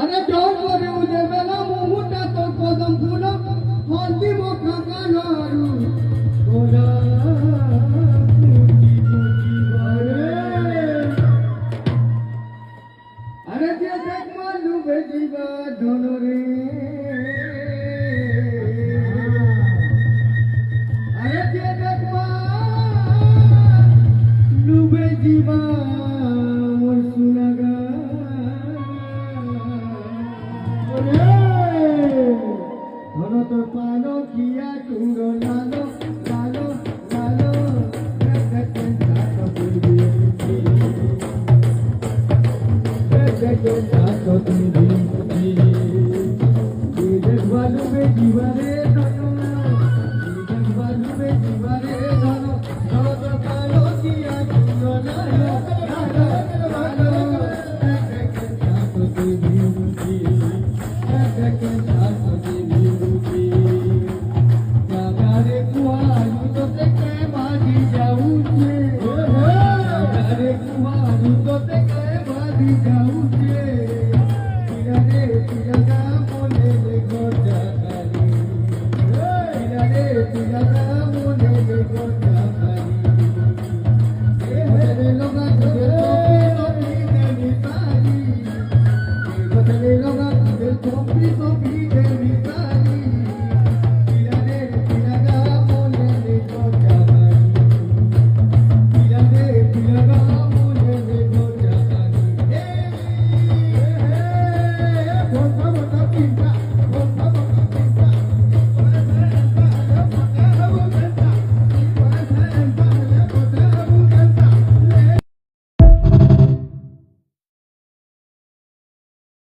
अरे डोर करे उदे बेला मुहुटा तो कदम फूल हंती मोखा कानारू गोरा अरे जे देख मालू बेजीवा धनरे अरे जे देख मालू बेजीवा मोर सुनागा धन तो पानो किया टुंडो लालो लालो लालो जाऊँ